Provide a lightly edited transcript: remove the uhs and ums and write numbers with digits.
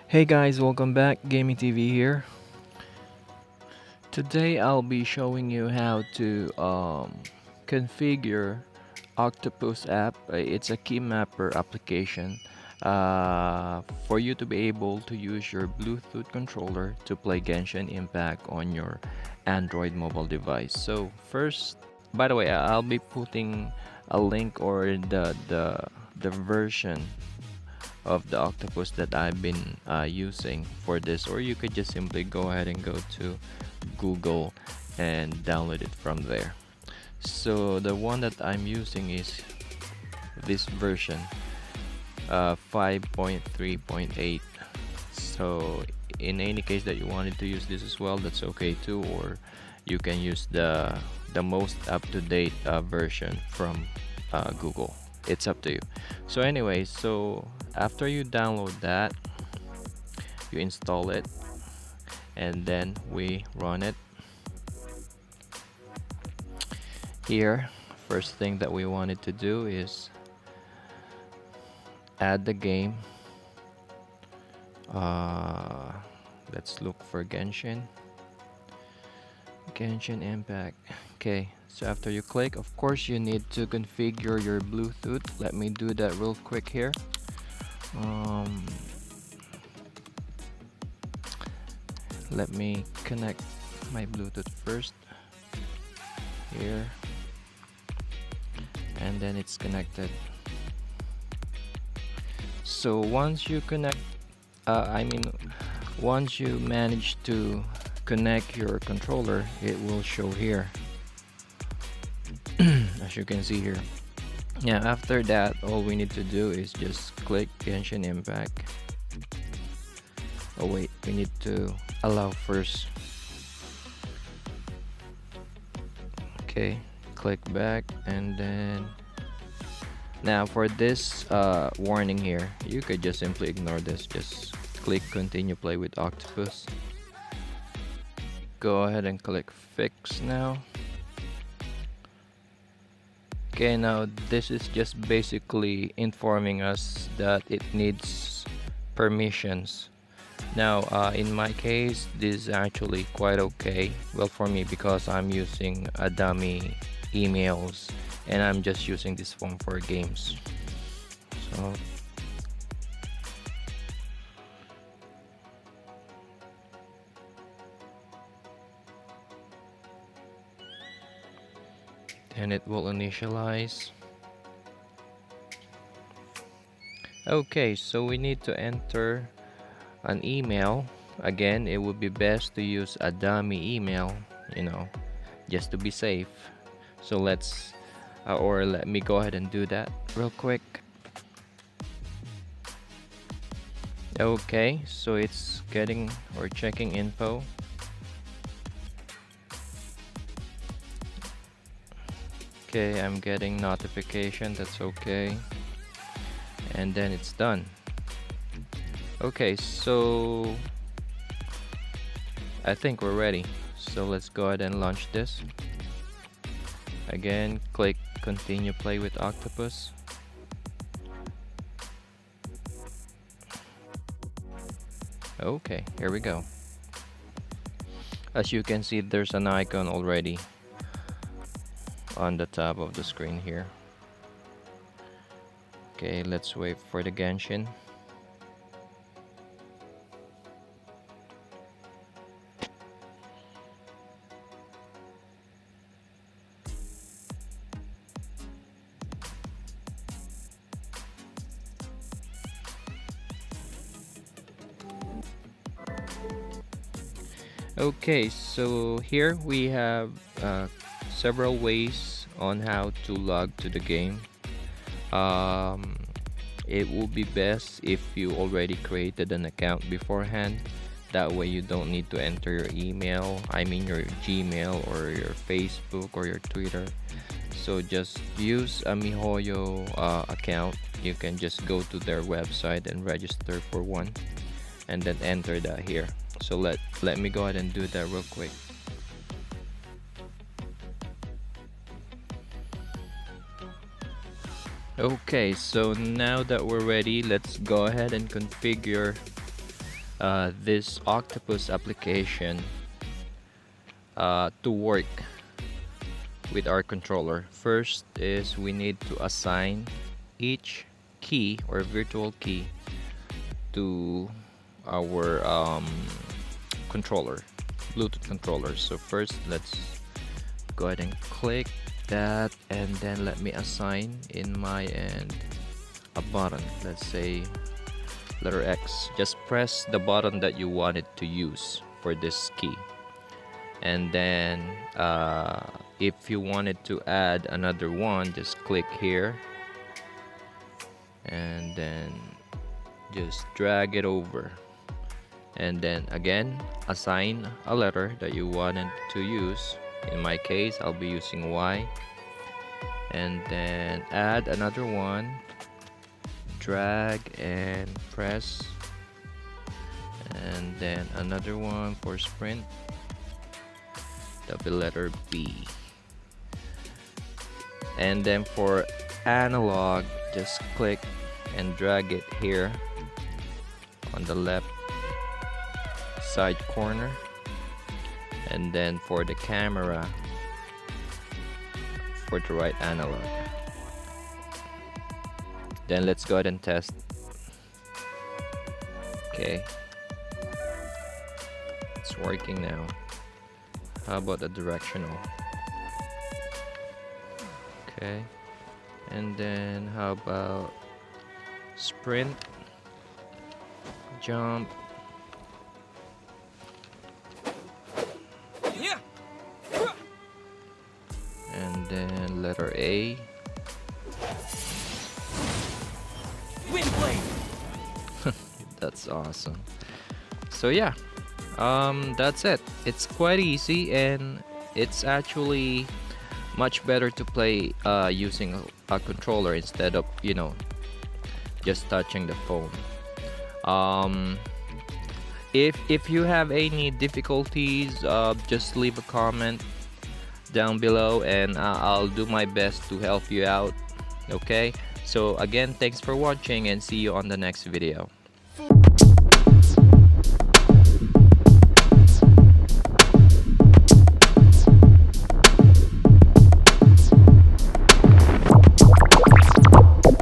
Hey guys, welcome back. Gaming TV here. Today I'll be showing you how to configure Octopus App. It's a key mapper application for you to be able to use your Bluetooth controller to play Genshin Impact on your Android mobile device. So first, by the way, I'll be putting a link or the version of the octopus that I've been using for this, or you could just simply go ahead and go to Google and download it from there. So the one that I'm using is this version 5.3.8. So in any case that you wanted to use this as well, that's okay too, or you can use the most up-to-date version from Google. It's up to you. So anyway, so after you download that, you install it, and then we run it. Here, first thing that we wanted to do is add the game. Let's look for Genshin Impact. Okay, so after you click, of course you need to configure your Bluetooth. Let me do that real quick here. Let me connect my Bluetooth first here, and then it's connected. So once you connect, once you manage to connect your controller, it will show here as you can see here. Yeah, after that, all we need to do is just click Genshin Impact. Oh wait, we need to allow first. Okay, click back, and then now for this warning here, you could just simply ignore this. Just click continue play with Octopus. Go ahead and click fix now. Okay, now this is just basically informing us that it needs permissions. Now in my case, this is actually quite okay, well, for me, because I'm using a dummy emails and I'm just using this phone for games. So and it will initialize. Okay, so we need to enter an email. Again, it would be best to use a dummy email, just to be safe. So let's let me go ahead and do that real quick. Okay, so it's getting or checking info. Okay, I'm getting notification, that's okay, and then it's done. Okay, so I think we're ready, so let's go ahead and launch this. Again, click continue play with Octopus. Okay, here we go. As you can see, there's an icon already on the top of the screen here. Okay, let's wait for the Genshin. Okay, so here we have several ways on how to log to the game. It will be best if you already created an account beforehand. That way you don't need to enter your email, your Gmail or your Facebook or your Twitter. So just use a MiHoYo account. You can just go to their website and register for one, and then enter that here. So let me go ahead and do that real quick. Okay, so now that we're ready, let's go ahead and configure this Octopus application to work with our controller. First is we need to assign each key or virtual key to our controller, Bluetooth controller. So first let's go ahead and click that, and then let me assign in my end a button. Let's say letter X. Just press the button that you wanted to use for this key, and then if you wanted to add another one, just click here and then just drag it over, and then again assign a letter that you wanted to use. In my case, I'll be using Y, and then add another one, drag and press, and then another one for sprint, that'll be letter B. And then for analog, just click and drag it here on the left side corner, and then for the camera, for the right analog. Then let's go ahead and test. Okay, it's working now. How about the directional? Okay, and then how about sprint, jump, and then letter A. Wind blade. That's awesome. So yeah, that's it. It's quite easy, and it's actually much better to play using a controller instead of, you know, just touching the phone. If you have any difficulties, just leave a comment down below, and I'll do my best to help you out. Okay, so again, thanks for watching, and see you on the next video.